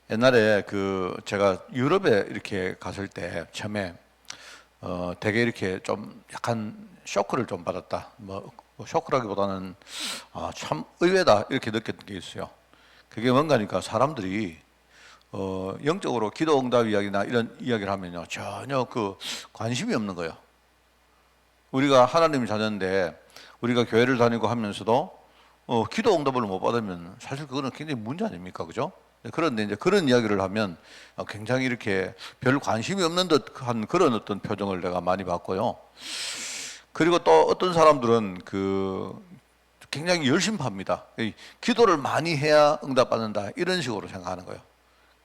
옛날에 제가 유럽에 이렇게 갔을 때 처음에 되게 이렇게 좀 약간 쇼크를 좀 받았다. 뭐 쇼크라기보다는 참 의외다 이렇게 느꼈던 게 있어요. 그게 뭔가니까 사람들이 영적으로 기도 응답 이야기나 이런 이야기를 하면요 전혀 관심이 없는 거예요. 우리가 하나님의 자녀인데 우리가 교회를 다니고 하면서도 기도 응답을 못 받으면 사실 그거는 굉장히 문제 아닙니까, 그죠? 그런데 이제 그런 이야기를 하면 굉장히 이렇게 별 관심이 없는 듯한 그런 어떤 표정을 내가 많이 봤고요. 그리고 또 어떤 사람들은 굉장히 열심합니다. 기도를 많이 해야 응답받는다 이런 식으로 생각하는 거예요.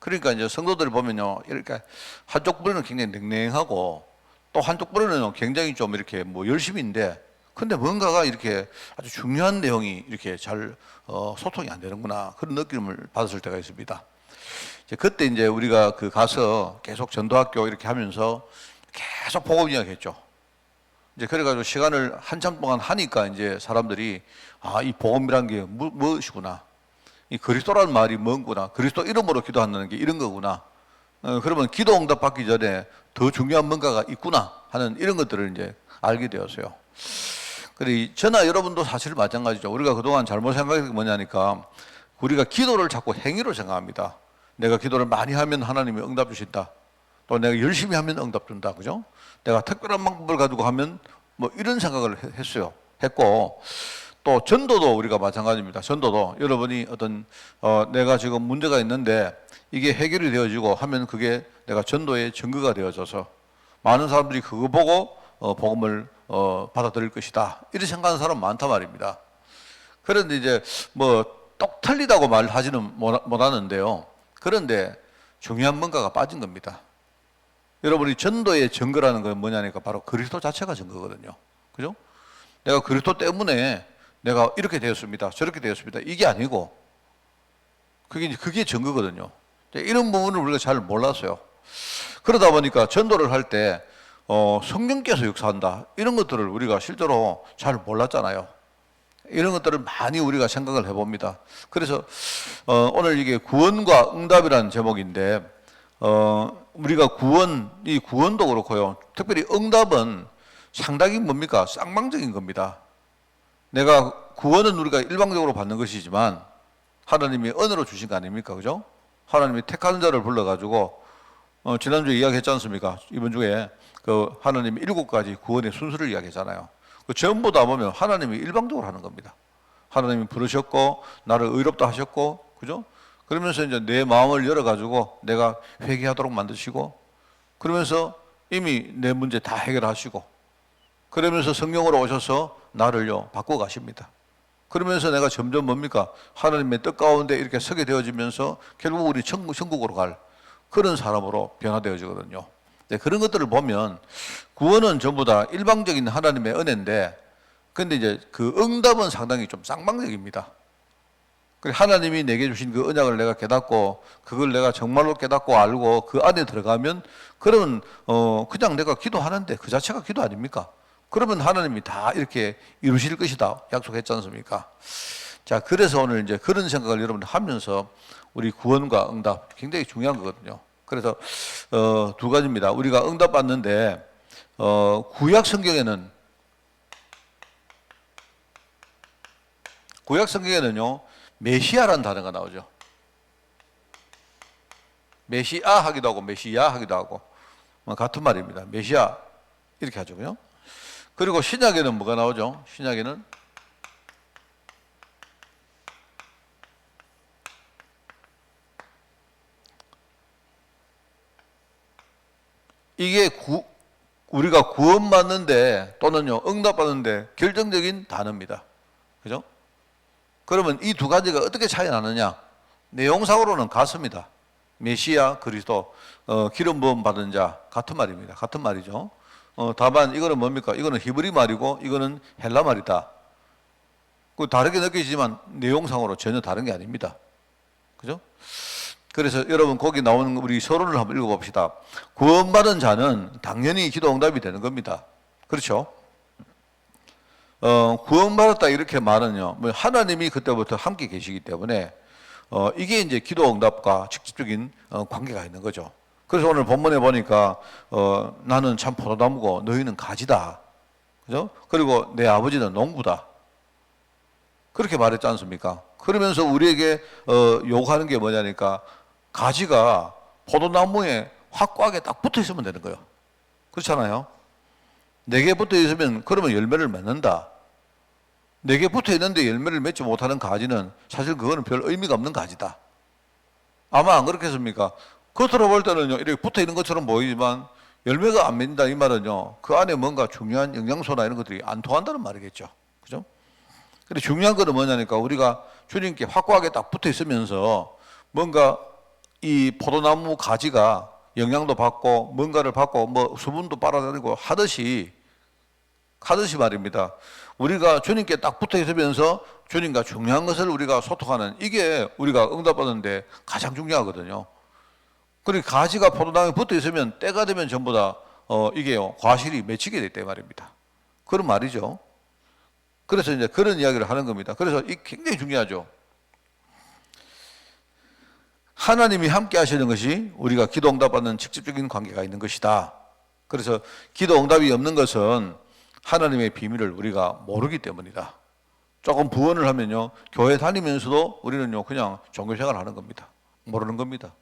그러니까 이제 성도들 보면요, 이렇게 한쪽 부류는 굉장히 냉랭하고 또 한쪽 부류는 굉장히 좀 이렇게 뭐 열심인데, 근데 뭔가가 이렇게 아주 중요한 내용이 이렇게 잘 소통이 안 되는구나 그런 느낌을 받았을 때가 있습니다. 그때 이제 우리가 가서 계속 전도학교 이렇게 하면서 계속 복음 이야기했죠. 이제 그래가지고 시간을 한참 동안 하니까 이제 사람들이 이 복음이란 게 무엇이구나. 이 그리스도라는 말이 뭔구나. 그리스도 이름으로 기도한다는 게 이런 거구나. 그러면 기도 응답 받기 전에 더 중요한 뭔가가 있구나 하는 이런 것들을 이제 알게 되었어요. 그래, 저나 여러분도 사실 마찬가지죠. 우리가 그동안 잘못 생각한 게 뭐냐니까 우리가 기도를 자꾸 행위로 생각합니다. 내가 기도를 많이 하면 하나님이 응답 주신다. 또 내가 열심히 하면 응답 준다. 그죠? 내가 특별한 방법을 가지고 하면 뭐 이런 생각을 했고, 또 전도도 우리가 마찬가지입니다. 전도도 여러분이 내가 지금 문제가 있는데 이게 해결이 되어지고 하면 그게 내가 전도의 증거가 되어져서 많은 사람들이 그거 보고 복음을 받아들일 것이다. 이렇게 생각하는 사람 많단 말입니다. 그런데 이제 뭐 똑 틀리다고 말하지는 못하는데요. 그런데 중요한 뭔가가 빠진 겁니다. 여러분이 전도의 증거라는 건 뭐냐니까 바로 그리스도 자체가 증거거든요. 그죠? 내가 그리스도 때문에 내가 이렇게 되었습니다. 저렇게 되었습니다. 이게 아니고 그게 증거거든요. 이런 부분을 우리가 잘 몰랐어요. 그러다 보니까 전도를 할 때 성령께서 역사한다 이런 것들을 우리가 실제로 잘 몰랐잖아요. 이런 것들을 많이 우리가 생각을 해봅니다. 그래서 오늘 이게 구원과 응답이라는 제목인데 우리가 이 구원도 그렇고요. 특별히 응답은 상당히 뭡니까? 쌍방적인 겁니다. 내가 구원은 우리가 일방적으로 받는 것이지만 하나님이 은혜로 주신 거 아닙니까? 그죠? 하나님이 택한 자를 불러가지고 지난주에 이야기했지 않습니까? 이번 주에 하나님이 7가지 구원의 순서를 이야기했잖아요. 전부 다 보면 하나님이 일방적으로 하는 겁니다. 하나님이 부르셨고 나를 의롭다 하셨고, 그죠? 그러면서 이제 내 마음을 열어가지고 내가 회개하도록 만드시고, 그러면서 이미 내 문제 다 해결하시고, 그러면서 성령으로 오셔서 나를요 바꿔 가십니다. 그러면서 내가 점점 뭡니까? 하나님의 뜻 가운데 이렇게 서게 되어지면서 결국 우리 천국으로 갈 그런 사람으로 변화되어지거든요. 네, 그런 것들을 보면 구원은 전부 다 일방적인 하나님의 은혜인데, 근데 이제 그 응답은 상당히 좀 쌍방적입니다. 하나님이 내게 주신 그 언약을 내가 깨닫고 그걸 내가 정말로 깨닫고 알고 그 안에 들어가면, 그러면 그냥 내가 기도하는데 그 자체가 기도 아닙니까? 그러면 하나님이 다 이렇게 이루실 것이다 약속했지 않습니까? 자, 그래서 오늘 이제 그런 생각을 여러분들 하면서 우리 구원과 응답 굉장히 중요한 거거든요. 그래서 2가지입니다. 우리가 응답 받는데 구약 성경에는요 메시아라는 단어가 나오죠. 메시아 하기도 하고 메시야 하기도 하고 같은 말입니다. 메시아 이렇게 하죠. 그리고 신약에는 뭐가 나오죠? 신약에는 이게 우리가 구원받는데 또는요 응답받는데 결정적인 단어입니다. 그죠? 그러면 이 2가지가 어떻게 차이 나느냐? 내용상으로는 같습니다. 메시아, 그리스도, 기름 부음 받은 자 같은 말입니다. 같은 말이죠. 다만 이거는 뭡니까? 이거는 히브리 말이고 이거는 헬라 말이다. 다르게 느껴지지만 내용상으로 전혀 다른 게 아닙니다. 그죠? 그래서 여러분 거기 나오는 우리 서론을 한번 읽어봅시다. 구원받은 자는 당연히 기도 응답이 되는 겁니다. 그렇죠? 구원받았다 이렇게 말은요, 하나님이 그때부터 함께 계시기 때문에 이게 이제 기도 응답과 직접적인 관계가 있는 거죠. 그래서 오늘 본문에 보니까 나는 참 포도나무고 너희는 가지다. 그죠? 그리고 내 아버지는 농부다. 그렇게 말했지 않습니까? 그러면서 우리에게 요구하는 게 뭐냐니까 가지가 포도나무에 확고하게 딱 붙어 있으면 되는 거예요. 그렇잖아요? 4개 붙어 있으면 그러면 열매를 맺는다. 4개 붙어 있는데 열매를 맺지 못하는 가지는 사실 그거는 별 의미가 없는 가지다. 아마 안 그렇겠습니까? 겉으로 볼 때는요, 이렇게 붙어 있는 것처럼 보이지만 열매가 안 맺는다 이 말은요, 그 안에 뭔가 중요한 영양소나 이런 것들이 안 통한다는 말이겠죠. 그죠? 근데 중요한 것은 뭐냐니까 우리가 주님께 확고하게 딱 붙어 있으면서 뭔가 이 포도나무 가지가 영양도 받고 뭔가를 받고 뭐 수분도 빨아들이고 하듯이 말입니다. 우리가 주님께 딱 붙어 있으면서 주님과 중요한 것을 우리가 소통하는 이게 우리가 응답받는데 가장 중요하거든요. 그리고 가지가 포도나무에 붙어 있으면 때가 되면 전부 다 이게요 과실이 맺히게 됐단 말입니다. 그런 말이죠. 그래서 이제 그런 이야기를 하는 겁니다. 그래서 이 굉장히 중요하죠. 하나님이 함께 하시는 것이 우리가 기도 응답받는 직접적인 관계가 있는 것이다. 그래서 기도 응답이 없는 것은 하나님의 비밀을 우리가 모르기 때문이다. 조금 부언을 하면요, 교회 다니면서도 우리는요 그냥 종교생활을 하는 겁니다. 모르는 겁니다.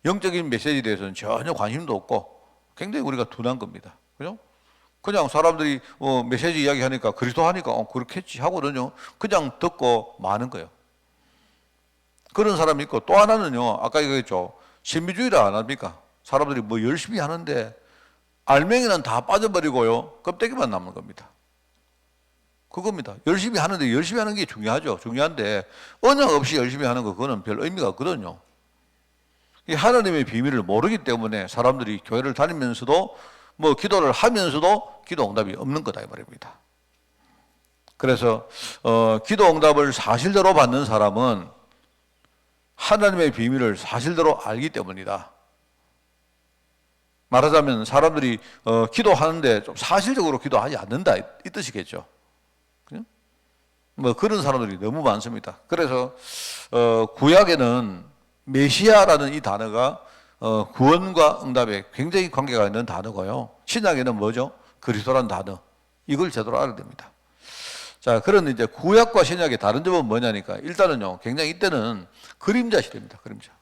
영적인 메시지에 대해서는 전혀 관심도 없고 굉장히 우리가 둔한 겁니다. 그죠? 그냥 사람들이 메시지 이야기하니까 그리스도 하니까 그렇겠지 하고는요 그냥 듣고 마는 거예요. 그런 사람이 있고, 또 하나는요 아까 얘기했죠, 신비주의를 안 합니까? 사람들이 뭐 열심히 하는데 알맹이는 다 빠져버리고요 껍데기만 남는 겁니다. 그겁니다. 열심히 하는데 열심히 하는 게 중요하죠. 중요한데 언약 없이 열심히 하는 거 그거는 별 의미가 없거든요. 이 하나님의 비밀을 모르기 때문에 사람들이 교회를 다니면서도 뭐 기도를 하면서도 기도 응답이 없는 거다 이 말입니다. 그래서 기도 응답을 사실대로 받는 사람은 하나님의 비밀을 사실대로 알기 때문이다. 말하자면 사람들이 기도하는데 좀 사실적으로 기도하지 않는다 이 뜻이겠죠. 뭐 그런 사람들이 너무 많습니다. 그래서 구약에는 메시아라는 이 단어가 구원과 응답에 굉장히 관계가 있는 단어고요. 신약에는 뭐죠? 그리스도라는 단어. 이걸 제대로 알아야 됩니다. 자, 그런 이제 구약과 신약의 다른 점은 뭐냐니까 일단은요, 굉장히 이때는 그림자 시대입니다. 그림자.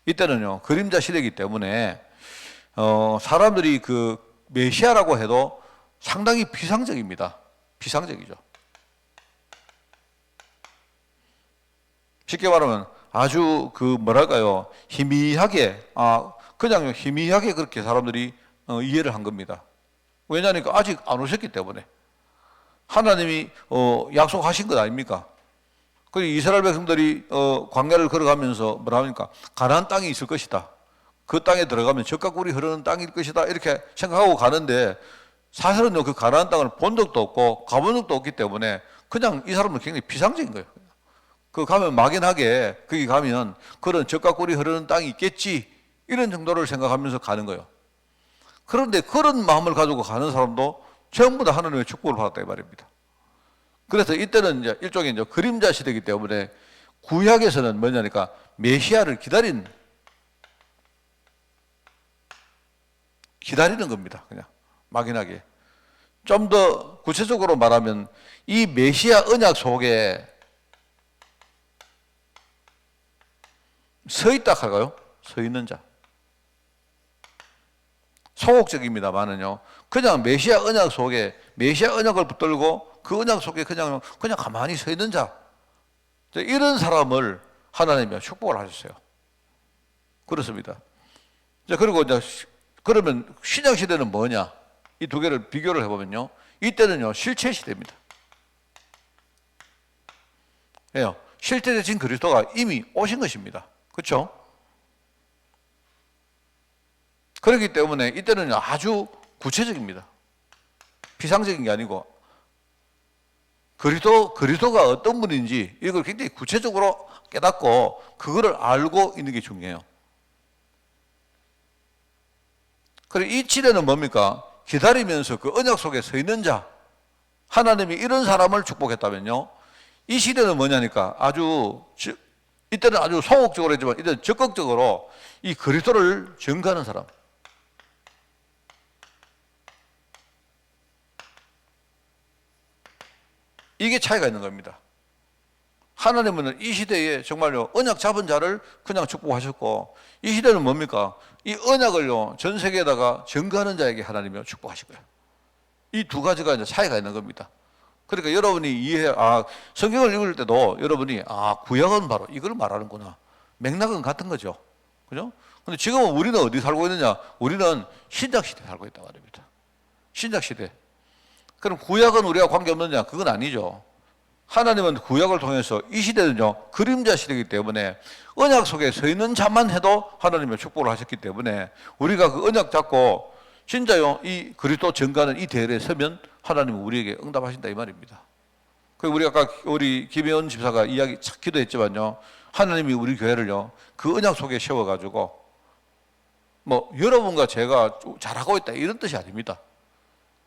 이때는요, 그림자 시대이기 때문에 사람들이 그 메시아라고 해도 상당히 비상적입니다. 비상적이죠. 쉽게 말하면 아주 그 뭐랄까요, 희미하게 그냥 희미하게 그렇게 사람들이 이해를 한 겁니다. 왜냐하니까 아직 안 오셨기 때문에. 하나님이 약속하신 것 아닙니까? 그 이스라엘 백성들이 광야를 걸어가면서 뭐라 합니까? 가나안 땅이 있을 것이다. 그 땅에 들어가면 젖과 꿀이 흐르는 땅일 것이다. 이렇게 생각하고 가는데 사실은요 그 가나안 땅을 본 적도 없고 가본 적도 없기 때문에 그냥 이 사람은 굉장히 비상적인 거예요. 그 가면 막연하게 거기 가면 그런 젖과 꿀이 흐르는 땅이 있겠지 이런 정도를 생각하면서 가는 거예요. 그런데 그런 마음을 가지고 가는 사람도 전부 다 하나님의 축복을 받았다 이 말입니다. 그래서 이때는 이제 일종의 이제 그림자 시대이기 때문에 구약에서는 뭐냐니까 메시아를 기다리는 겁니다. 그냥 막연하게. 좀 더 구체적으로 말하면 이 메시아 언약 속에 서 있다 할까요? 서 있는 자. 소극적입니다만은요. 그냥 메시아 언약 속에 메시아 언약을 붙들고 그 언약 속에 그냥 가만히 서 있는 자. 이런 사람을 하나님이 축복을 하셨어요. 그렇습니다. 그리고 이제 그러면 신약 시대는 뭐냐? 이 두 개를 비교를 해보면요. 이때는요 실체 시대입니다. 왜요? 실제 되신 그리스도가 이미 오신 것입니다. 그렇죠? 그렇기 때문에 이때는 아주 구체적입니다. 피상적인 게 아니고 그리스도가 어떤 분인지 이걸 굉장히 구체적으로 깨닫고 그거를 알고 있는 게 중요해요. 그리고 이 시대는 뭡니까? 기다리면서 그 언약 속에 서 있는 자. 하나님이 이런 사람을 축복했다면요, 이 시대는 뭐냐니까 이때는 아주 소극적으로 했지만 이때는 적극적으로 이 그리스도를 증거하는 사람. 이게 차이가 있는 겁니다. 하나님은 이 시대에 정말요 언약 잡은 자를 그냥 축복하셨고, 이 시대는 뭡니까? 이 언약을요 전 세계에다가 증거하는 자에게 하나님이 축복하신 거예요. 이 두 가지가 이제 차이가 있는 겁니다. 그러니까 여러분이 성경을 읽을 때도 여러분이 구약은 바로 이걸 말하는구나. 맥락은 같은 거죠. 그죠? 근데 지금은 우리는 어디 살고 있느냐? 우리는 신약 시대에 살고 있단 말입니다. 신약 시대. 그럼 구약은 우리가 관계없느냐? 그건 아니죠. 하나님은 구약을 통해서 이 시대는요 그림자 시대이기 때문에 언약 속에 서 있는 자만 해도 하나님의 축복을 하셨기 때문에 우리가 그 언약 잡고 진짜요 이 그리스도 증거하는 이 대열에 서면 하나님은 우리에게 응답하신다 이 말입니다. 그리고 우리 아까 우리 김혜원 집사가 기도했지만요 하나님이 우리 교회를요 그 언약 속에 세워가지고 뭐 여러분과 제가 잘하고 있다 이런 뜻이 아닙니다.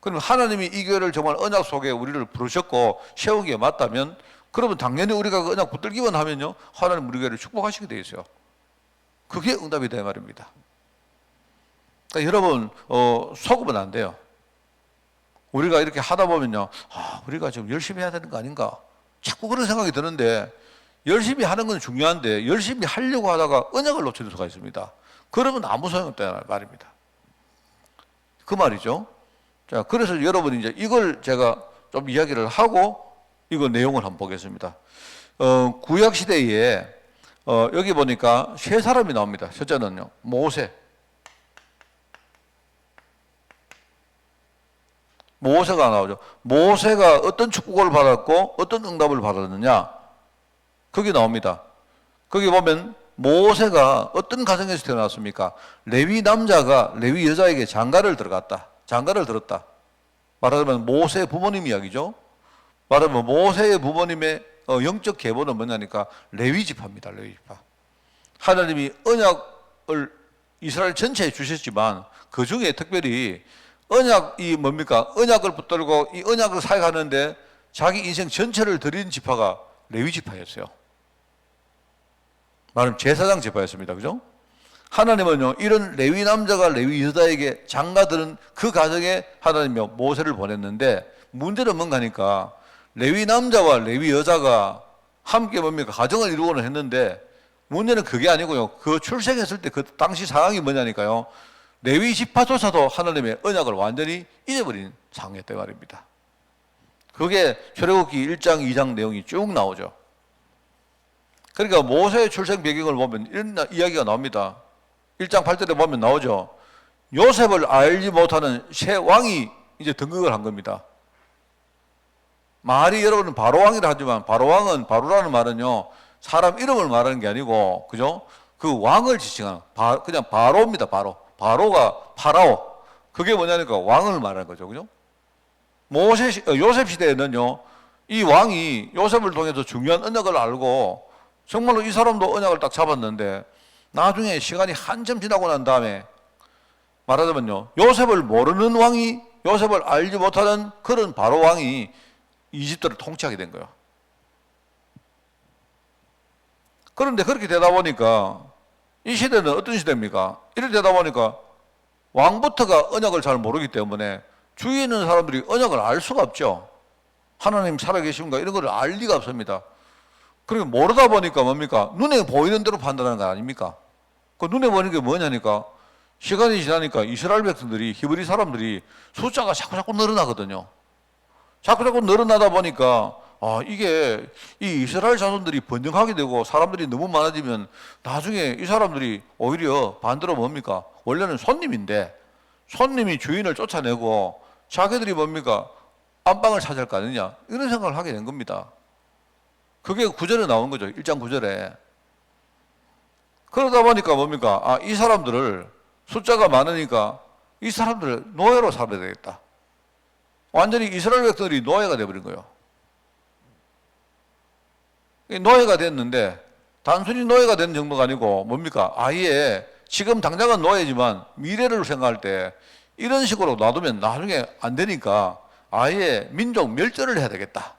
그럼 하나님이 이 교회를 정말 언약 속에 우리를 부르셨고 세우기에 맞다면 그러면 당연히 우리가 그 언약 붙들기만 하면요 하나님 우리 교회를 축복하시게 돼 있어요. 그게 응답이다 이 말입니다. 그러니까 여러분 속으면 안 돼요. 우리가 이렇게 하다 보면요 우리가 지금 열심히 해야 되는 거 아닌가 자꾸 그런 생각이 드는데, 열심히 하는 건 중요한데 열심히 하려고 하다가 언약을 놓치는 수가 있습니다. 그러면 아무 소용없다 말입니다. 그 말이죠. 자, 그래서 여러분이 이제 이걸 제가 좀 이야기를 하고 이거 내용을 한번 보겠습니다. 구약 시대에 여기 보니까 세 사람이 나옵니다. 첫째는요 모세가 나오죠. 모세가 어떤 축복을 받았고 어떤 응답을 받았느냐 거기 나옵니다. 거기 보면 모세가 어떤 가정에서 태어났습니까? 레위 남자가 레위 여자에게 장가를 들었다. 말하자면 모세의 부모님 이야기죠. 말하자면 모세의 부모님의 영적 계보는 뭐냐니까 레위 지파입니다. 레위 지파. 하나님이 언약을 이스라엘 전체에 주셨지만 그 중에 특별히 언약이 뭡니까? 언약을 붙들고 이 언약을 사역하는데 자기 인생 전체를 드린 지파가 레위 지파였어요. 말하면 제사장 지파였습니다. 그죠? 하나님은요 이런 레위 남자가 레위 여자에게 장가드는 그 가정에 하나님이 모세를 보냈는데, 문제는 뭔가 하니까 레위 남자와 레위 여자가 함께 뭡니까? 가정을 이루고는 했는데 문제는 그게 아니고요 그 출생했을 때 그 당시 상황이 뭐냐니까요 레위 지파조차도 하나님의 언약을 완전히 잊어버린 상황이었단 말입니다. 그게 출애굽기 1장 2장 내용이 쭉 나오죠. 그러니까 모세의 출생 배경을 보면 이런 이야기가 나옵니다. 1장 8절에 보면 나오죠. 요셉을 알지 못하는 새 왕이 이제 등극을 한 겁니다. 말이 여러분은 바로왕이라 하지만 바로왕은, 바로라는 말은요 사람 이름을 말하는 게 아니고 그죠? 그 왕을 지칭하는 그냥 바로입니다. 바로가 파라오. 그게 뭐냐니까 왕을 말하는 거죠. 그죠? 요셉 시대에는요 이 왕이 요셉을 통해서 중요한 언약을 알고 정말로 이 사람도 언약을 딱 잡았는데, 나중에 시간이 한참 지나고 난 다음에 말하자면요 요셉을 모르는 왕이, 요셉을 알지 못하는 그런 바로 왕이 이집트를 통치하게 된 거예요. 그런데 그렇게 되다 보니까 이 시대는 어떤 시대입니까? 이렇게 되다 보니까 왕부터가 언약을 잘 모르기 때문에 주위에 있는 사람들이 언약을 알 수가 없죠. 하나님 살아계신가 이런 걸 알 리가 없습니다. 그리고 모르다 보니까 뭡니까? 눈에 보이는 대로 판단하는 거 아닙니까? 그 눈에 보이는 게 뭐냐니까 시간이 지나니까 이스라엘 백성들이, 히브리 사람들이 숫자가 자꾸 늘어나거든요. 자꾸 늘어나다 보니까 이게 이 이스라엘 자손들이 번영하게 되고 사람들이 너무 많아지면 나중에 이 사람들이 오히려 반대로 뭡니까? 원래는 손님인데 손님이 주인을 쫓아내고 자기들이 뭡니까? 안방을 차지할 거 아니냐? 이런 생각을 하게 된 겁니다. 그게 9절에 나온 거죠. 1장 9절에. 그러다 보니까 뭡니까? 이 사람들을 숫자가 많으니까 이 사람들을 노예로 삼아야 되겠다. 완전히 이스라엘 백성들이 노예가 되어버린 거예요. 노예가 됐는데 단순히 노예가 된 정도가 아니고 뭡니까? 아예 지금 당장은 노예지만 미래를 생각할 때 이런 식으로 놔두면 나중에 안 되니까 아예 민족 멸절을 해야 되겠다.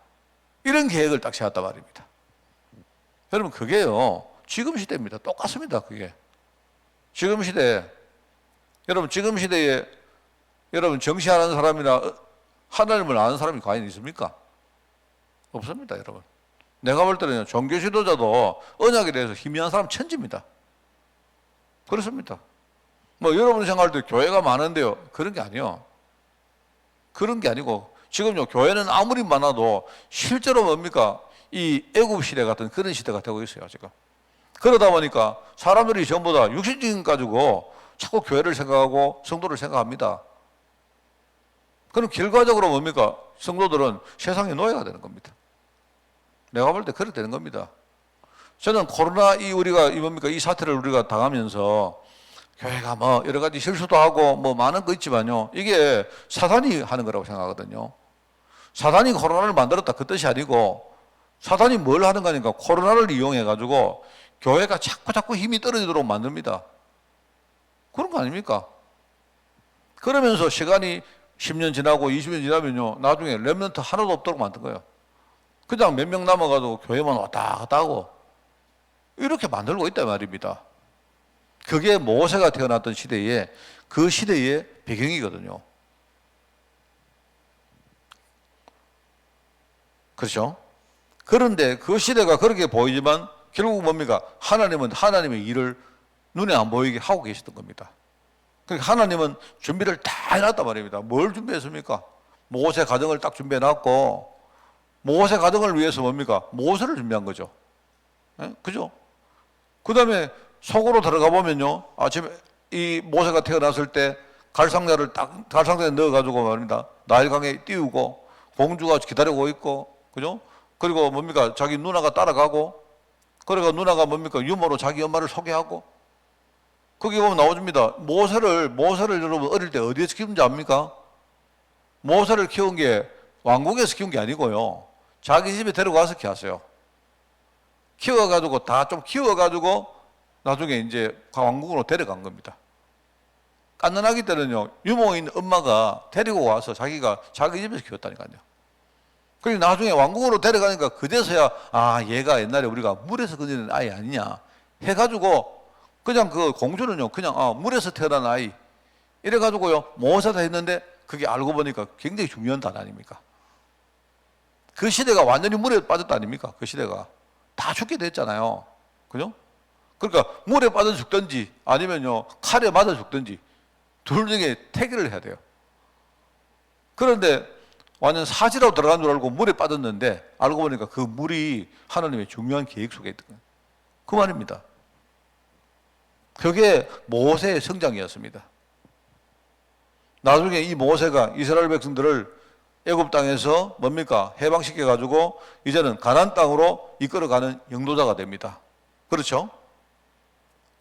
이런 계획을 딱 세웠단 말입니다. 여러분, 그게요, 지금 시대입니다. 똑같습니다. 그게 지금 시대에, 여러분, 지금 시대에 여러분 정시하는 사람이나 하나님을 아는 사람이 과연 있습니까? 없습니다. 여러분, 내가 볼 때는 종교 지도자도 언약에 대해서 희미한 사람 천지입니다. 그렇습니다. 뭐 여러분 생각할 때 교회가 많은데요, 그런 게 아니요. 그런 게 아니고, 지금요, 교회는 아무리 많아도 실제로 뭡니까? 이 애굽 시대 같은 그런 시대가 되고 있어요, 지금. 그러다 보니까 사람들이 전부 다 육신적인 가지고 자꾸 교회를 생각하고 성도를 생각합니다. 그럼 결과적으로 뭡니까? 성도들은 세상의 노예가 되는 겁니다. 내가 볼 때 그렇게 되는 겁니다. 저는 코로나 이 사태를 우리가 당하면서 교회가 뭐 여러 가지 실수도 하고 뭐 많은 거 있지만요, 이게 사단이 하는 거라고 생각하거든요. 사단이 코로나를 만들었다, 그 뜻이 아니고, 사단이 뭘 하는 거니까 코로나를 이용해 가지고 교회가 자꾸 힘이 떨어지도록 만듭니다. 그런 거 아닙니까? 그러면서 시간이 10년 지나고 20년 지나면요, 나중에 렘넌트 하나도 없도록 만든 거예요. 그냥 몇 명 남아가지고 교회만 왔다 갔다 하고 이렇게 만들고 있단 말입니다. 그게 모세가 태어났던 시대에, 그 시대의 배경이거든요. 그렇죠? 그런데 그 시대가 그렇게 보이지만 결국 뭡니까? 하나님은 하나님의 일을 눈에 안 보이게 하고 계시던 겁니다. 그러니까 하나님은 준비를 다 해놨단 말입니다. 뭘 준비했습니까? 모세 가정을 딱 준비해놨고, 모세 가정을 위해서 뭡니까? 모세를 준비한 거죠. 예? 그죠? 그 다음에 속으로 들어가 보면요, 아침에 이 모세가 태어났을 때 갈상자에 넣어가지고 말입니다, 나일강에 띄우고 공주가 기다리고 있고, 그죠? 그리고 뭡니까? 자기 누나가 따라가고, 그러니까 누나가 뭡니까? 유모로 자기 엄마를 소개하고, 거기 보면 나오줍니다. 모세를 여러분 어릴 때 어디에서 키운지 압니까? 모세를 키운 게 왕궁에서 키운 게 아니고요, 자기 집에 데려가서 키웠어요. 키워가지고 다 좀 키워가지고 나중에 이제 왕궁으로 데려간 겁니다. 갓난아기 때는요, 유모에 있는 엄마가 데리고 와서 자기가 자기 집에서 키웠다니까요. 그리고 나중에 왕궁으로 데려가니까 그제서야, 아, 얘가 옛날에 우리가 물에서 건지는 아이 아니냐 해가지고, 그냥 그 공주는요, 그냥 물에서 태어난 아이 이래가지고요, 모세다 했는데, 그게 알고 보니까 굉장히 중요한 단어 아닙니까? 그 시대가 완전히 물에 빠졌다 아닙니까? 그 시대가 다 죽게 됐잖아요. 그죠? 그러니까 물에 빠져 죽든지 아니면요, 칼에 맞아 죽든지 둘 중에 택을 해야 돼요. 그런데 완전 사지로 들어간 줄 알고 물에 빠졌는데, 알고 보니까 그 물이 하나님의 중요한 계획 속에 있던 거예요. 그 말입니다. 그게 모세의 성장이었습니다. 나중에 이 모세가 이스라엘 백성들을 애굽 땅에서 뭡니까? 해방시켜 가지고 이제는 가나안 땅으로 이끌어가는 영도자가 됩니다. 그렇죠?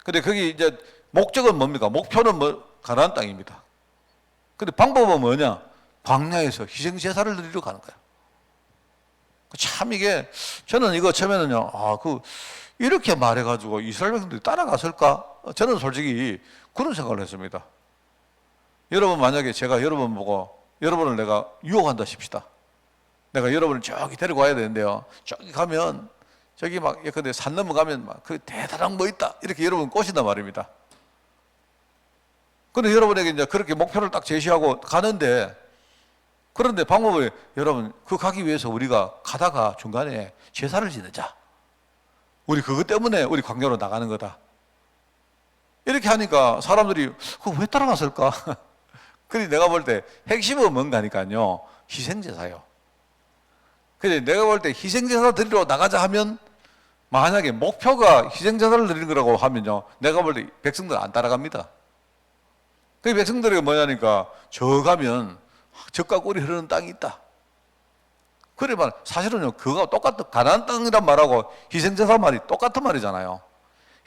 근데 거기 이제 목적은 뭡니까? 목표는 가나안 땅입니다. 근데 방법은 뭐냐? 광야에서 희생 제사를 드리러 가는 거야. 참 이게, 저는 이거 처음에는요, 이렇게 말해가지고 이스라엘 백성들이 따라갔을까? 저는 솔직히 그런 생각을 했습니다. 여러분, 만약에 제가 여러분 보고, 여러분을 내가 유혹한다 싶시다. 내가 여러분을 저기 데리고 와야 되는데요, 저기 가면, 저기 막, 근데 산 넘어가면 막 그 대단한 뭐 있다, 이렇게 여러분 꼬신단 말입니다. 근데 여러분에게 이제 그렇게 목표를 딱 제시하고 가는데, 그런데 방법을, 여러분, 그 가기 위해서 우리가 가다가 중간에 제사를 지내자. 우리 그것 때문에 우리 광야로 나가는 거다. 이렇게 하니까 사람들이 그거 왜 따라갔을까? 그래, 내가 볼 때 핵심은 뭔가니까요, 희생제사요. 그래, 내가 볼 때 희생제사 드리러 나가자 하면, 만약에 목표가 희생제사를 드리는 거라고 하면요, 내가 볼 때 백성들 안 따라갑니다. 그 백성들이 뭐냐니까, 저 가면 젖과 꿀이 흐르는 땅이 있다. 그래 말, 사실은요, 그거 똑같은, 가나안 땅이란 말하고 희생제사 말이 똑같은 말이잖아요.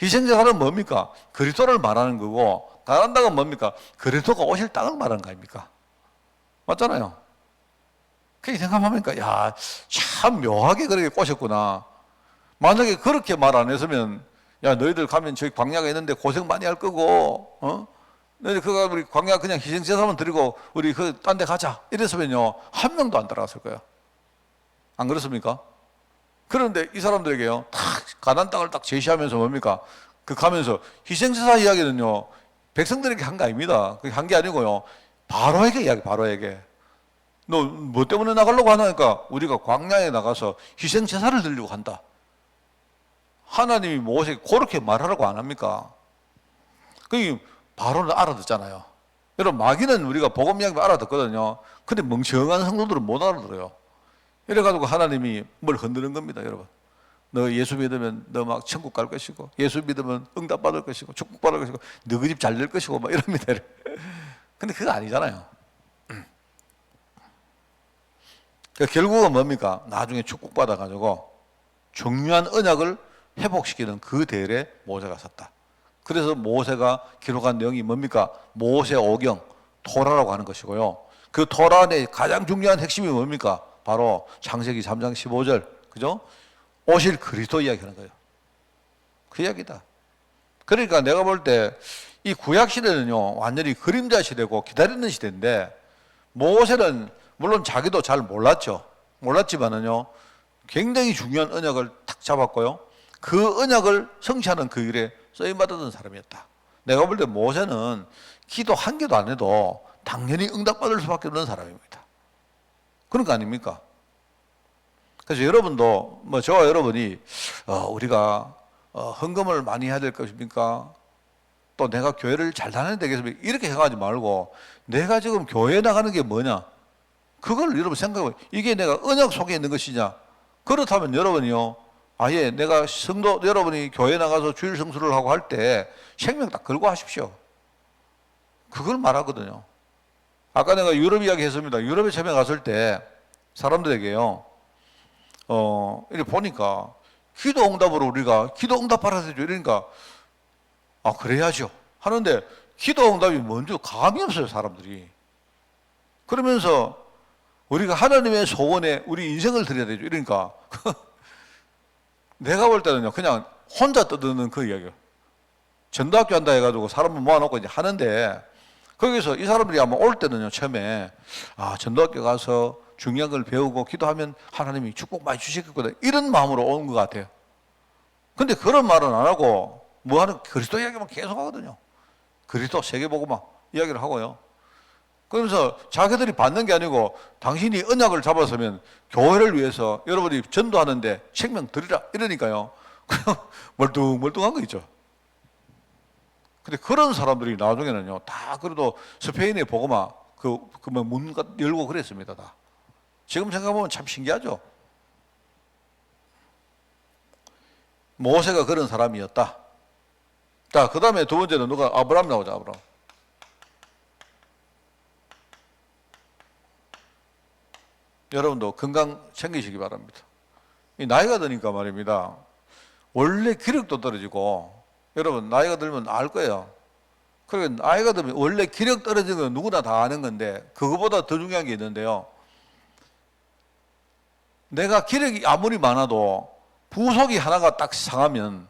희생제사는 뭡니까? 그리스도를 말하는 거고, 가나안 땅은 뭡니까? 그리스도가 오실 땅을 말하는 거 아닙니까? 맞잖아요. 그렇게 생각하니까, 야, 참 묘하게 그렇게 꼬셨구나. 만약에 그렇게 말 안 했으면, 야, 너희들 가면 저기 광야가 있는데 고생 많이 할 거고, 너희들 그거 우리 광야 그냥 희생제사만 드리고 우리 그 딴 데 가자 이랬으면요, 한 명도 안 따라갔을 거예요. 안 그렇습니까? 그런데 이 사람들에게요, 딱 가나안 땅을 딱 제시하면서 뭡니까? 그 가면서 희생제사 이야기는요, 백성들에게 한 게 아닙니다. 그게 한 게 아니고요, 바로에게 이야기, 바로에게. 너 뭐 때문에 나가려고 하나니까 우리가 광야에 나가서 희생제사를 드리려고 한다. 하나님이 모세에게 그렇게 말하라고 안 합니까? 그게 바로는 알아듣잖아요. 여러분, 마귀는 우리가 복음 이야기 알아듣거든요. 근데 멍청한 성도들은 못 알아들어요. 이래가지고 하나님이 뭘 흔드는 겁니다, 여러분. 너 예수 믿으면 너 막 천국 갈 것이고, 예수 믿으면 응답 받을 것이고, 축복 받을 것이고, 너 그 집 잘 될 것이고, 막 이럽니다. 근데 그거 아니잖아요. 그러니까 결국은 뭡니까? 나중에 축복 받아가지고 중요한 언약을 회복시키는 그 대열에 모세가 섰다. 그래서 모세가 기록한 내용이 뭡니까? 모세오경, 토라라고 하는 것이고요. 그 토라 안에 가장 중요한 핵심이 뭡니까? 바로 창세기 3장 15절, 그죠? 오실 그리스도 이야기하는 거예요. 그 이야기다. 그러니까 내가 볼 때 이 구약 시대는요, 완전히 그림자 시대고 기다리는 시대인데, 모세는 물론 자기도 잘 몰랐죠. 몰랐지만은요, 굉장히 중요한 언약을 탁 잡았고요. 그 언약을 성취하는 그 일에 쓰임받았던 사람이었다. 내가 볼 때 모세는 기도 한 개도 안 해도 당연히 응답받을 수밖에 없는 사람입니다. 그런 거 아닙니까? 그래서 여러분도, 저와 여러분이, 우리가, 헌금을 많이 해야 될 것입니까? 또 내가 교회를 잘 다녀야 되겠습니까? 이렇게 생각하지 말고, 내가 지금 교회에 나가는 게 뭐냐? 그걸 여러분 생각해, 이게 내가 언약 속에 있는 것이냐? 그렇다면 여러분이요, 아예 내가 성도, 여러분이 교회 나가서 주일 성수를 하고 할 때 생명 딱 걸고 하십시오. 그걸 말하거든요. 아까 내가 유럽 이야기 했습니다. 유럽에 처음에 갔을 때 사람들에게요, 이렇게 보니까 기도 응답으로 우리가 기도 응답 받아야죠. 이러니까, 그래야죠. 하는데 기도 응답이 뭔지 감이 없어요, 사람들이. 그러면서 우리가 하나님의 소원에 우리 인생을 드려야 되죠. 이러니까 내가 볼 때는요, 그냥 혼자 떠드는 그 이야기예요. 전도학교 한다 해가지고 사람을 모아놓고 이제 하는데, 거기서 이 사람들이 아마 올 때는요, 처음에, 전도학교 가서 중요한 걸 배우고 기도하면 하나님이 축복 많이 주시겠구나, 이런 마음으로 오는 것 같아요. 근데 그런 말은 안 하고, 뭐 하는, 그리스도 이야기만 계속 하거든요. 그리스도 세계복음만 이야기를 하고요. 그러면서 자기들이 받는 게 아니고, 당신이 언약을 잡았으면 교회를 위해서 여러분이 전도하는데 생명 드리라 이러니까요, 그냥 멀뚱멀뚱한 거 있죠. 근데 그런 사람들이 나중에는요, 다 그래도 스페인의 복음화 문 열고 그랬습니다, 다. 지금 생각해보면 참 신기하죠. 모세가 그런 사람이었다. 자, 그 다음에 두 번째는 누가? 아브라함 나오죠, 아브라함. 여러분도 건강 챙기시기 바랍니다. 이 나이가 드니까 말입니다, 원래 기력도 떨어지고, 여러분 나이가 들면 알 거예요. 그러니까 나이가 들면 원래 기력 떨어지는 건 누구나 다 아는 건데, 그거보다 더 중요한 게 있는데요, 내가 기력이 아무리 많아도 부속이 하나가 딱 상하면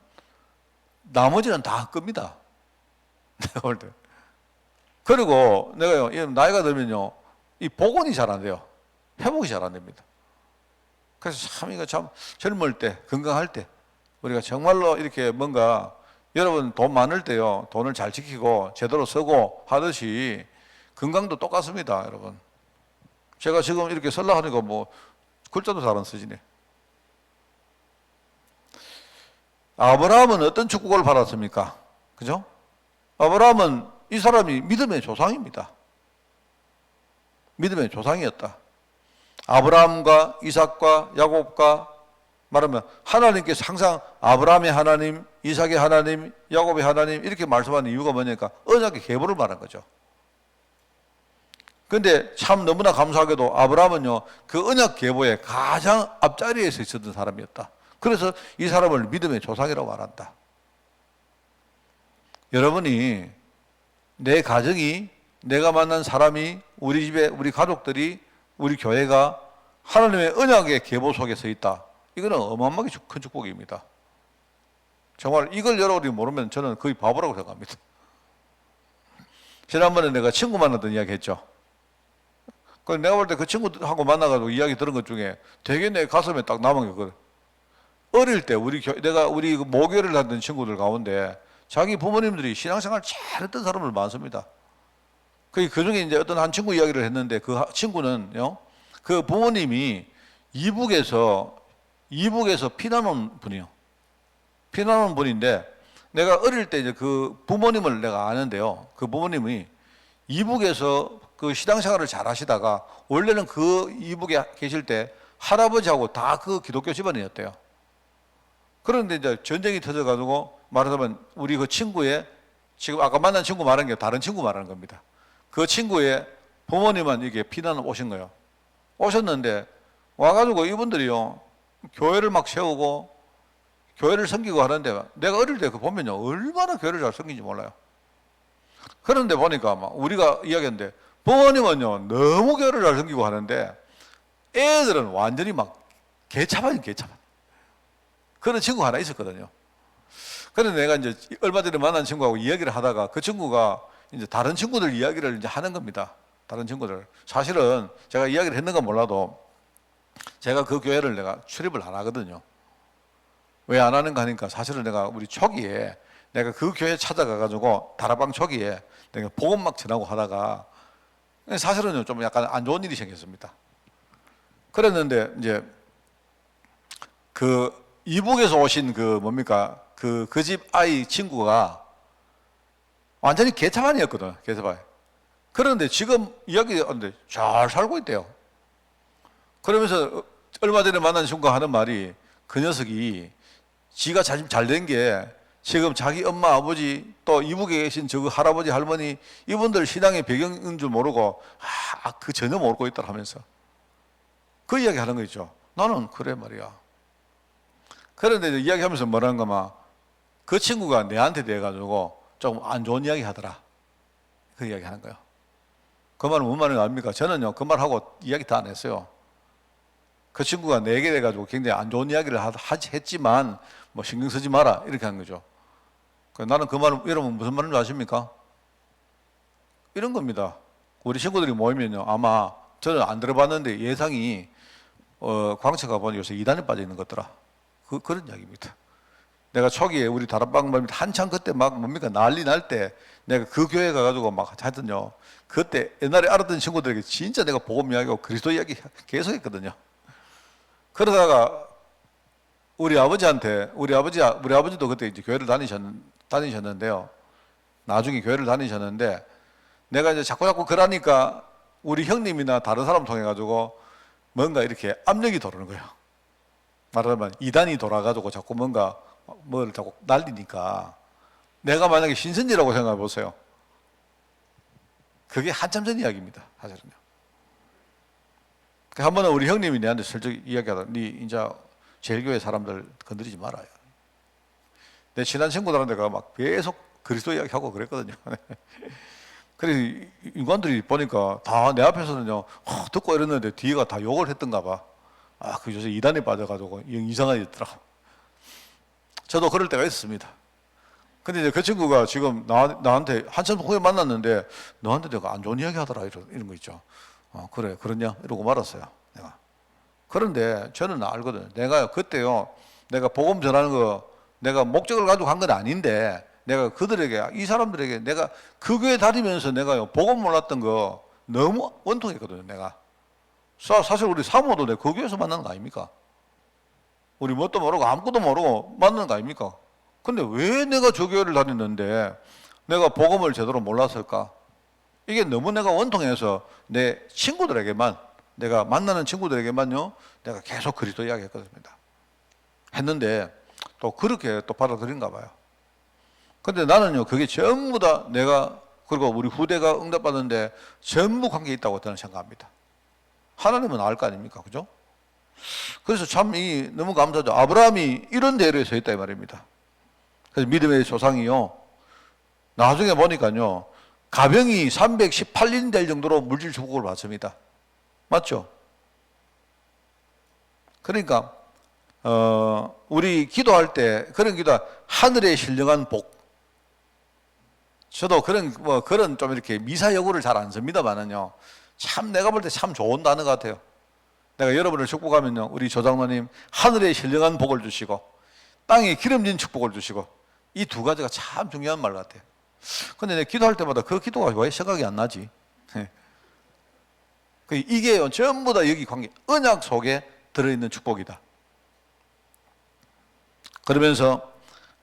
나머지는 다 겁니다. 내가 볼 때. 그리고 내가요, 나이가 들면요, 이 복원이 잘 안 돼요. 회복이 잘 안 됩니다. 그래서 참 이거 참 젊을 때, 건강할 때, 우리가 정말로 이렇게 뭔가, 여러분 돈 많을 때요, 돈을 잘 지키고 제대로 쓰고 하듯이 건강도 똑같습니다, 여러분. 제가 지금 이렇게 쓰려고 하니까 뭐 글자도 잘 안 쓰지네. 아브라함은 어떤 축복을 받았습니까? 그죠? 아브라함은 이 사람이 믿음의 조상입니다. 믿음의 조상이었다. 아브라함과 이삭과 야곱과, 말하면 하나님께서 항상 아브라함의 하나님, 이삭의 하나님, 야곱의 하나님 이렇게 말씀하는 이유가 뭐냐니까 언약의 계보를 말한 거죠. 그런데 참 너무나 감사하게도 아브라함은요, 그 언약 계보의 가장 앞자리에 서 있었던 사람이었다. 그래서 이 사람을 믿음의 조상이라고 말한다. 여러분이, 내 가정이, 내가 만난 사람이, 우리 집에 우리 가족들이, 우리 교회가 하나님의 언약의 계보 속에 서 있다. 이거는 어마어마하게 큰 축복입니다. 정말 이걸 여러분이 모르면 저는 거의 바보라고 생각합니다. 지난번에 내가 친구 만났던 이야기 했죠. 그래서 내가 볼 때 그 친구하고 만나가지고 이야기 들은 것 중에 되게 내 가슴에 딱 남은 게 그거든. 어릴 때 우리 그 모교를 다니던 친구들 가운데 자기 부모님들이 신앙생활 잘했던 사람들 많습니다. 그 중에 이제 어떤 한 친구 이야기를 했는데 그 친구는요, 그 부모님이 이북에서 피난 온 분이요. 피난 온 분인데 내가 어릴 때 이제 그 부모님을 내가 아는데요. 그 부모님이 이북에서 그 신앙생활을 잘 하시다가 원래는 그 이북에 계실 때 할아버지하고 다 그 기독교 집안이었대요. 그런데 이제 전쟁이 터져가지고 말하자면 우리 그 친구의 지금 아까 만난 친구 말하는 게 다른 친구 말하는 겁니다. 그 친구의 부모님은 이게 피난 오신 거예요. 오셨는데 와가지고 이분들이요 교회를 막 세우고 교회를 섬기고 하는데 내가 어릴 때 그 보면요 얼마나 교회를 잘 섬기는지 몰라요. 그런데 보니까 막 우리가 이야기했는데 부모님은요 너무 교회를 잘 섬기고 하는데 애들은 완전히 막 개차반이 개차반. 그런 친구가 하나 있었거든요. 그런데 내가 이제 얼마 전에 만난 친구하고 이야기를 하다가 그 친구가 이제 다른 친구들 이야기를 이제 하는 겁니다. 다른 친구들. 사실은 제가 이야기를 했는 건 몰라도 제가 그 교회를 내가 출입을 안 하거든요. 왜 안 하는가 하니까 사실은 내가 우리 초기에 내가 그 교회 찾아가가지고 다락방 초기에 내가 복음 막 전하고 하다가 사실은요 좀 약간 안 좋은 일이 생겼습니다. 그랬는데 이제 그 이북에서 오신 그 뭡니까 그 집 아이 친구가 완전히 개차반이었거든. 개차반. 그런데 지금 이야기하는데 잘 살고 있대요. 그러면서 얼마 전에 만난 친구가 하는 말이 그 녀석이 지가 잘 된 게 지금 자기 엄마 아버지 또 이북에 계신 저 할아버지 할머니 이분들 신앙의 배경인 줄 모르고 그 전혀 모르고 있다 하면서 그 이야기 하는 거 있죠. 나는 그래 말이야. 그런데 이야기하면서 뭐라는 거만 그 친구가 내한테 대해가지고 조금 안 좋은 이야기 하더라. 그 이야기 하는 거예요. 그 말은 뭔 말인지 압니까? 저는요 그 말하고 이야기 다 안 했어요. 그 친구가 내게 돼가지고 굉장히 안 좋은 이야기를 했지만 뭐 신경 쓰지 마라 이렇게 한 거죠. 나는 그 말은 여러분 무슨 말인지 아십니까? 이런 겁니다. 우리 친구들이 모이면요 아마 저는 안 들어봤는데 예상이 광채 가보니 요새 이단에 빠져 있는 것더라. 그런 이야기입니다. 내가 초기에 우리 다락방 한창 그때 막 뭡니까 난리 날 때 내가 그 교회 가가지고 막 하여튼요 그때 옛날에 알았던 친구들에게 진짜 내가 복음 이야기하고 그리스도 이야기 계속 했거든요. 그러다가 우리 아버지도 그때 이제 교회를 다니셨는데요. 나중에 교회를 다니셨는데 내가 이제 자꾸 그러니까 우리 형님이나 다른 사람 통해 가지고 뭔가 이렇게 압력이 들어오는 거예요. 말하자면 이단이 돌아가지고 자꾸 뭔가 뭘 자꾸 날리니까 내가 만약에 신선지라고 생각해 보세요. 그게 한참 전 이야기입니다. 사실은요. 한 번은 우리 형님이 내한테 슬쩍 이야기하다 니 이제 제일교회 사람들 건드리지 말아요. 내 친한 친구들한테 막 계속 그리스도 이야기하고 그랬거든요. 그래서 인간들이 보니까 다 내 앞에서는요 듣고 이랬는데 뒤에가 다 욕을 했던가 봐. 그 요새 이단에 빠져가지고 이상하겠더라고. 저도 그럴 때가 있습니다. 근데 이제 그 친구가 지금 나한테 한참 후에 만났는데 너한테 내가 안 좋은 이야기 하더라 이런 거 있죠. 그래 그러냐 이러고 말았어요. 내가. 그런데 저는 알거든요. 내가 그때요 내가 복음 전하는 거 내가 목적을 가지고 간 건 아닌데 내가 그들에게 이 사람들에게 내가 그 교회 다니면서 내가 복음 몰랐던 거 너무 원통했거든요. 내가 사실 우리 사모도 내가 그 교회에서 만나는 거 아닙니까? 우리 뭣도 모르고 아무것도 모르고 만나는 거 아닙니까? 근데 왜 내가 저 교회를 다녔는데 내가 복음을 제대로 몰랐을까? 이게 너무 내가 원통해서 내 친구들에게만 내가 만나는 친구들에게만요 내가 계속 그리스도 이야기 했거든요. 했는데 또 그렇게 또 받아들인가 봐요. 근데 나는요 그게 전부 다 내가 그리고 우리 후대가 응답받는데 전부 관계 있다고 저는 생각합니다. 하나님은 알 거 아닙니까? 그죠? 그래서 참 너무 감사하죠. 아브라함이 이런 대로에 서 있다 이 말입니다. 그래서 믿음의 조상이요 나중에 보니까요 가병이 318인 될 정도로 물질 축복을 받습니다. 맞죠? 그러니까 우리 기도할 때 그런 기도 하늘에 신령한 복. 저도 그런 좀 이렇게 미사 여구를 잘 안 씁니다만은요. 참 내가 볼 때 참 좋은 단어 같아요. 내가 여러분을 축복하면요, 우리 조장로님 하늘에 신령한 복을 주시고 땅에 기름진 축복을 주시고, 이 두 가지가 참 중요한 말 같아요. 근데 내가 기도할 때마다 그 기도가 왜 생각이 안 나지? 이게 전부 다 여기 관계, 언약 속에 들어있는 축복이다. 그러면서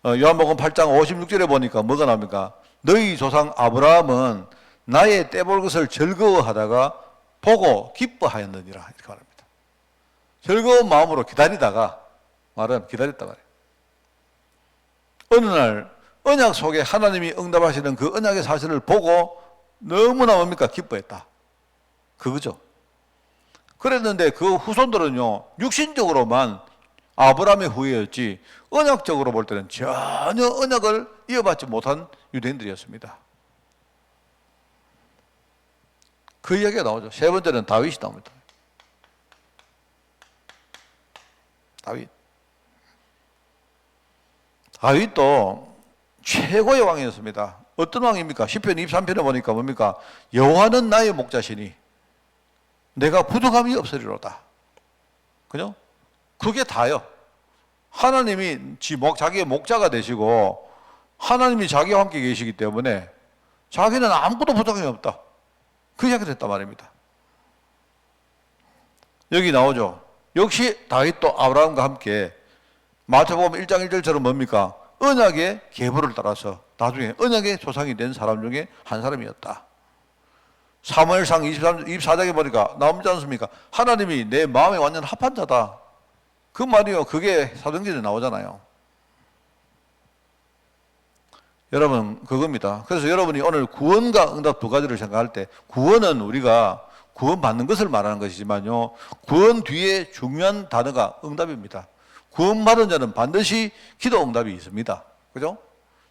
요한복음 8장 56절에 보니까 뭐가 나옵니까? 너희 조상 아브라함은 나의 떼볼 것을 즐거워하다가 보고 기뻐하였느니라, 이렇게 말합니다. 즐거운 마음으로 기다리다가, 말은 기다렸다 말이에요. 어느 날 언약 속에 하나님이 응답하시는 그 언약의 사실을 보고 너무나 뭡니까? 기뻐했다. 그거죠. 그랬는데 그 후손들은요, 육신적으로만 아브라함의 후예였지 언약적으로 볼 때는 전혀 언약을 이어받지 못한 유대인들이었습니다. 그 이야기가 나오죠. 세 번째는 다윗이 나옵니다. 다윗도 최고의 왕이었습니다. 어떤 왕입니까? 시편 23편에 보니까 뭡니까? 여호와는 나의 목자시니 내가 부족함이 없으리로다. 그죠? 그게 다요. 하나님이 자기의 목자가 되시고 하나님이 자기와 함께 계시기 때문에 자기는 아무것도 부족함이 없다. 그 이야기를 했단 말입니다. 여기 나오죠. 역시 다윗도 아브라함과 함께 마태복음 1장 1절처럼 뭡니까? 언약의 계보를 따라서 나중에 언약의 조상이 된 사람 중에 한 사람이었다. 사무엘상 24장에 보니까 나오지 않습니까? 하나님이 내 마음에 완전 합한 자다. 그 말이요. 그게 사도행전에 나오잖아요. 여러분, 그겁니다. 그래서 여러분이 오늘 구원과 응답 두 가지를 생각할 때, 구원은 우리가 구원받는 것을 말하는 것이지만요, 구원 뒤에 중요한 단어가 응답입니다. 구원받은 자는 반드시 기도 응답이 있습니다. 그죠?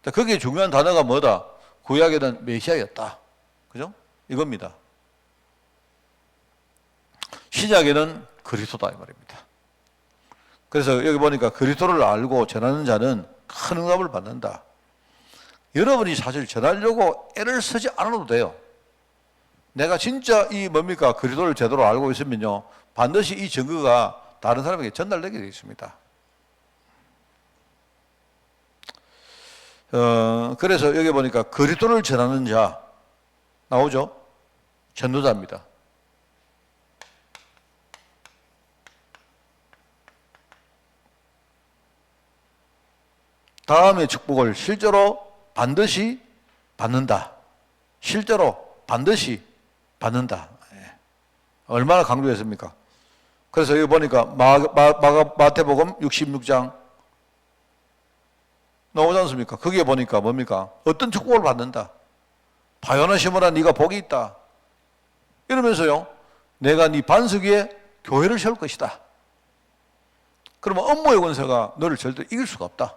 거기에 중요한 단어가 뭐다? 구약에는 메시아였다. 그죠? 이겁니다. 신약에는 그리스도다, 이 말입니다. 그래서 여기 보니까 그리스도를 알고 전하는 자는 큰 응답을 받는다. 여러분이 사실 전하려고 애를 쓰지 않아도 돼요. 내가 진짜 이 뭡니까? 그리스도를 제대로 알고 있으면요, 반드시 이 증거가 다른 사람에게 전달되게 되어 있습니다. 그래서 여기 보니까 그리스도를 전하는 자 나오죠? 전도자입니다. 다음의 축복을 실제로 반드시 받는다. 실제로 반드시 받는다. 얼마나 강조했습니까? 그래서 여기 보니까 마태복음 66장 나오지 않습니까? 거기에 보니까 뭡니까? 어떤 축복을 받는다. 바요나 시므라 네가 복이 있다. 이러면서요, 내가 네 반석 위에 교회를 세울 것이다. 그러면 업무의 권세가 너를 절대 이길 수가 없다.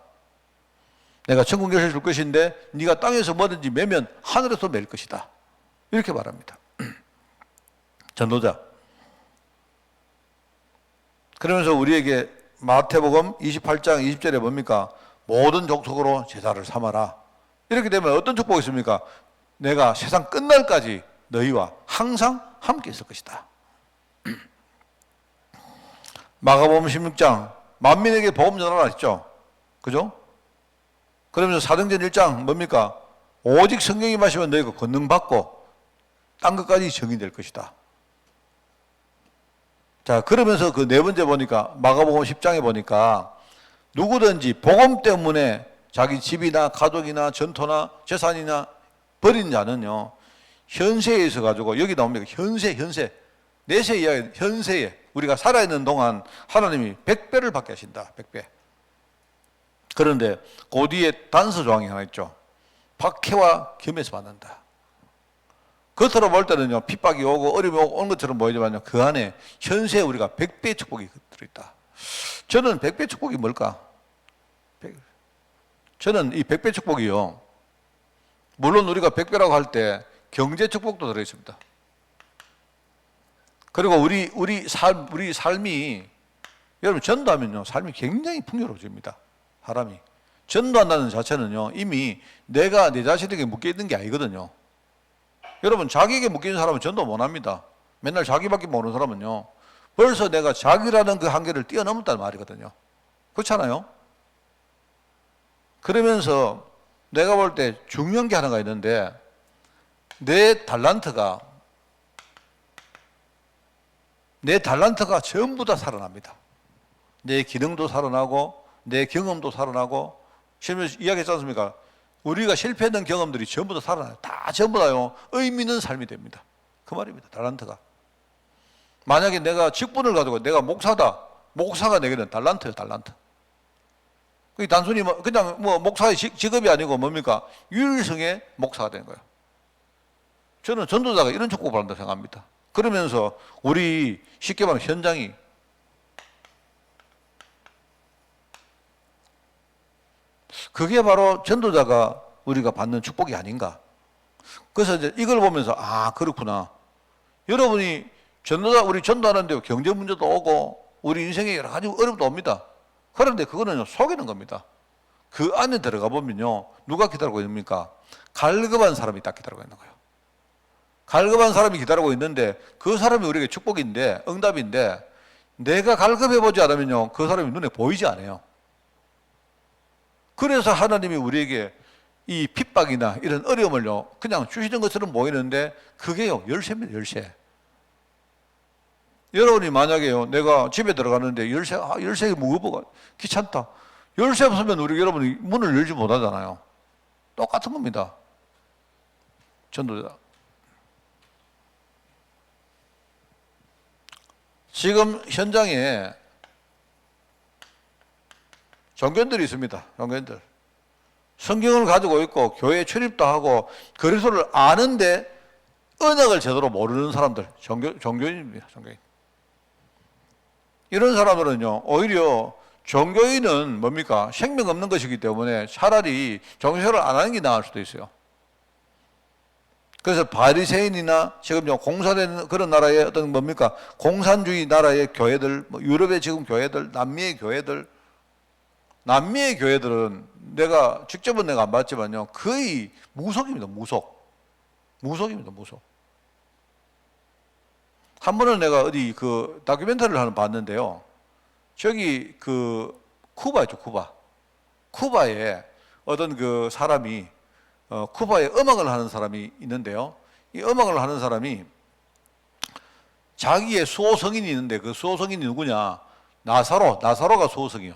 내가 천국 열쇠를 줄 것인데 네가 땅에서 뭐든지 매면 하늘에서 맬 것이다. 이렇게 말합니다. 전도자. 그러면서 우리에게 마태복음 28장 20절에 뭡니까? 모든 족속으로 제자를 삼아라. 이렇게 되면 어떤 축복이 있습니까? 내가 세상 끝날까지 너희와 항상 함께 있을 것이다. 마가복음 16장 만민에게 복음 전하라 했죠. 그죠? 그러면서 사도행전 1장 뭡니까? 오직 성령이 마시면 너희가 권능받고 땅 끝까지 정의될 것이다. 자, 그러면서 그 네 번째 보니까 마가복음 10장에 보니까 누구든지 복음 때문에 자기 집이나 가족이나 전토나 재산이나 버린 자는요, 현세에 있어 가지고, 여기 나옵니다. 현세 내세 이야기, 현세에 우리가 살아있는 동안 하나님이 100배를 받게 하신다. 100배. 그런데 그 뒤에 단서 조항이 하나 있죠. 박해와 겸해서 받는다. 겉으로 볼 때는요, 핍박이 오고 어려움이 오고 온 것처럼 보이지만요, 그 안에 현세에 우리가 100배의 축복이 들어있다. 저는 100배 축복이 뭘까? 저는 이 100배 축복이요, 물론 우리가 100배라고 할 때 경제 축복도 들어있습니다. 그리고 우리 삶이, 여러분 전도하면요, 삶이 굉장히 풍요로워집니다. 사람이 전도한다는 자체는요, 이미 내가 내 자신에게 묶여 있는 게 아니거든요. 여러분 자기에게 묶여 있는 사람은 전도 못 합니다. 맨날 자기밖에 모르는 사람은요, 벌써 내가 자기라는 그 한계를 뛰어넘었다는 말이거든요. 그렇잖아요? 그러면서 내가 볼 때 중요한 게 하나가 있는데, 내 달란트가 전부 다 살아납니다. 내 기능도 살아나고 내 경험도 살아나고, 실제 이야기했지 않습니까? 우리가 실패했던 경험들이 전부 다 살아나요. 다 전부 다요 의미 있는 삶이 됩니다. 그 말입니다. 달란트가. 만약에 내가 직분을 가지고 내가 목사다. 목사가 내게는 달란트예요. 달란트. 그게 단순히 그냥 목사의 직업이 아니고 뭡니까? 유일성의 목사가 된 거예요. 저는 전도자가 이런 축복을 받는다고 생각합니다. 그러면서 우리 쉽게 말하면 현장이 그게 바로 전도자가 우리가 받는 축복이 아닌가. 그래서 이제 이걸 보면서 그렇구나. 여러분이 우리 전도하는데 경제 문제도 오고 우리 인생에 여러 가지 어려움도 옵니다. 그런데 그거는 속이는 겁니다. 그 안에 들어가 보면요, 누가 기다리고 있습니까? 갈급한 사람이 딱 기다리고 있는 거예요. 갈급한 사람이 기다리고 있는데 그 사람이 우리에게 축복인데, 응답인데, 내가 갈급해보지 않으면요 그 사람이 눈에 보이지 않아요. 그래서 하나님이 우리에게 이 핍박이나 이런 어려움을요 그냥 주시는 것처럼 보이는데 그게요 열쇠입니다. 열쇠. 여러분이 만약에요 내가 집에 들어가는데 열쇠가 무거워 귀찮다, 열쇠 없으면 여러분이 문을 열지 못하잖아요. 똑같은 겁니다. 전도자. 지금 현장에 종교인들이 있습니다. 종교인들. 성경을 가지고 있고 교회에 출입도 하고 그리스도를 아는데 언약을 제대로 모르는 사람들, 종교인입니다. 종교인. 이런 사람들은요 오히려 종교인은 뭡니까? 생명 없는 것이기 때문에 차라리 종교생활을 안 하는 게 나을 수도 있어요. 그래서 바리새인이나 지금 공산된 그런 나라의 어떤 뭡니까? 공산주의 나라의 교회들, 유럽의 지금 교회들, 남미의 교회들은 내가 직접은 내가 안 봤지만요 거의 무속입니다. 무속입니다. 무속. 한 번은 내가 어디 그 다큐멘터리를 하나 봤는데요, 저기 그 쿠바 있죠. 쿠바에 어떤 그 사람이 쿠바에 음악을 하는 사람이 있는데요, 이 음악을 하는 사람이 자기의 수호성인이 있는데 그 수호성인이 누구냐? 나사로가 수호성이요.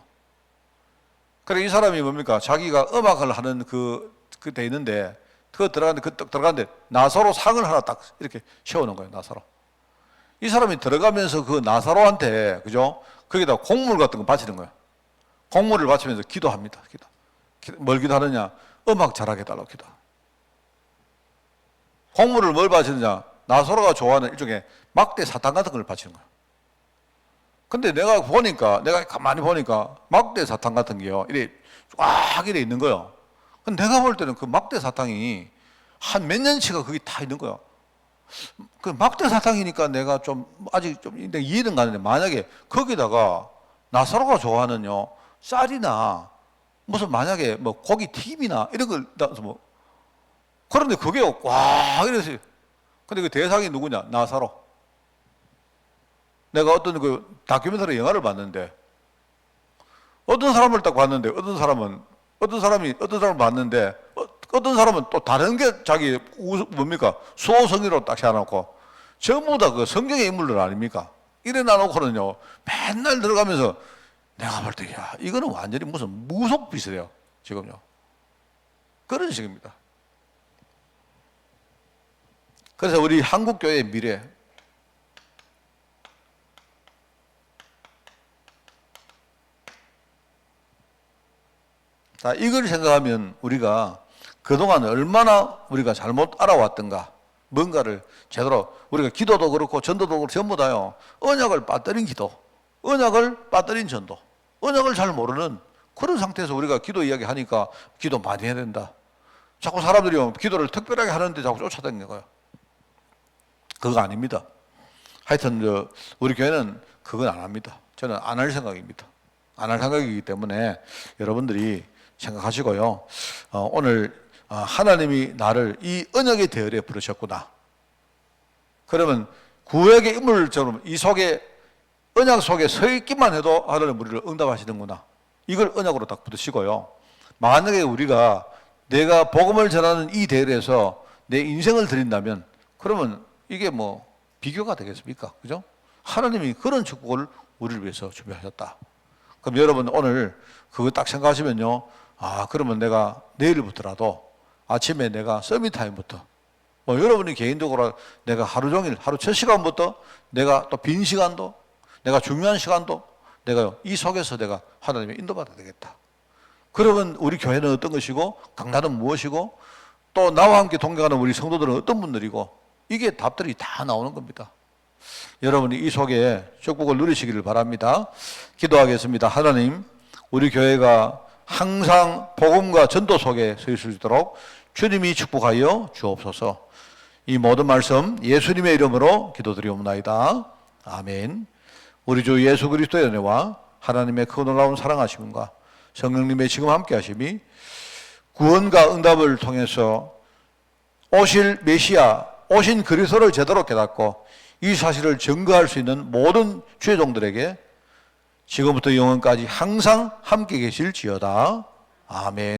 그래 이 사람이 뭡니까? 자기가 음악을 하는 그때 있는데 들어가는데 나사로 상을 하나 딱 이렇게 세우는 거예요. 나사로. 이 사람이 들어가면서 그 나사로한테 그죠? 거기다 곡물 같은 거 바치는 거예요. 곡물을 바치면서 기도합니다. 뭘 기도하느냐? 음악 잘하게 해달라고 기도. 곡물을 뭘 바치느냐? 나사로가 좋아하는 일종의 막대 사탕 같은 걸 바치는 거예요. 근데 내가 가만히 보니까 막대 사탕 같은 게요 이래 쫙 이래 있는 거예요. 근데 내가 볼 때는 그 막대 사탕이 한 몇 년치가 거기 다 있는 거예요. 그 막대 사탕이니까 내가 좀 아직 좀 이해는 가는데, 만약에 거기다가 나사로가 좋아하는요 쌀이나 무슨 만약에 뭐 고기 튀김이나 이런 걸 넣어서 그런데 그게 꽉 이래서, 근데 그 대상이 누구냐? 나사로. 내가 어떤 그 다큐멘터리 영화를 봤는데 어떤 사람을 딱 봤는데 어떤 사람을 봤는데 어떤 사람은 또 다른 게 자기 뭡니까? 수호성의로 딱 세워놓고 전부 다 그 성경의 인물들 아닙니까? 이래 놔놓고는요 맨날 들어가면서 내가 볼 때 야 이거는 완전히 무슨 무속 비슷해요. 지금요 그런 식입니다. 그래서 우리 한국교회의 미래, 자, 이걸 생각하면 우리가 그동안 얼마나 우리가 잘못 알아왔던가, 뭔가를 제대로 우리가 기도도 그렇고 전도도 그렇고 전부 다요 언약을 빠뜨린 기도, 언약을 빠뜨린 전도, 언약을 잘 모르는 그런 상태에서 우리가 기도 이야기 하니까 기도 많이 해야 된다. 자꾸 사람들이 기도를 특별하게 하는데 자꾸 쫓아다니는 거예요. 그거 아닙니다. 하여튼 우리 교회는 그건 안 합니다. 저는 안 할 생각입니다. 안 할 생각이기 때문에 여러분들이 생각하시고요. 오늘 하나님이 나를 이 언약의 대열에 부르셨구나. 그러면 구약의 인물처럼 이 속에 언약 속에 서 있기만 해도 하나님 우리를 응답하시는구나. 이걸 언약으로 딱 붙으시고요. 만약에 우리가 내가 복음을 전하는 이 대열에서 내 인생을 드린다면 그러면 이게 뭐 비교가 되겠습니까? 그죠? 하나님이 그런 축복을 우리를 위해서 준비하셨다. 그럼 여러분 오늘 그거 딱 생각하시면요. 아, 그러면 내가 내일부터라도 아침에 내가 서밋타임부터 여러분이 개인적으로 내가 하루 종일 하루 첫 시간부터 내가 또 빈 시간도 내가 중요한 시간도 내가 이 속에서 내가 하나님의 인도받아야 되겠다. 그러면 우리 교회는 어떤 것이고 강단은 무엇이고 또 나와 함께 동경하는 우리 성도들은 어떤 분들이고 이게 답들이 다 나오는 겁니다. 여러분이 이 속에 축복을 누리시기를 바랍니다. 기도하겠습니다. 하나님, 우리 교회가 항상 복음과 전도 속에 서 있을 수 있도록 주님이 축복하여 주옵소서. 이 모든 말씀 예수님의 이름으로 기도드리옵나이다. 아멘. 우리 주 예수 그리스도의 은혜와 하나님의 그 놀라운 사랑하심과 성령님의 지금 함께 하심이 구원과 응답을 통해서 오실 메시아, 오신 그리스도를 제대로 깨닫고 이 사실을 증거할 수 있는 모든 주의 종들에게 지금부터 영원까지 항상 함께 계실지어다. 아멘.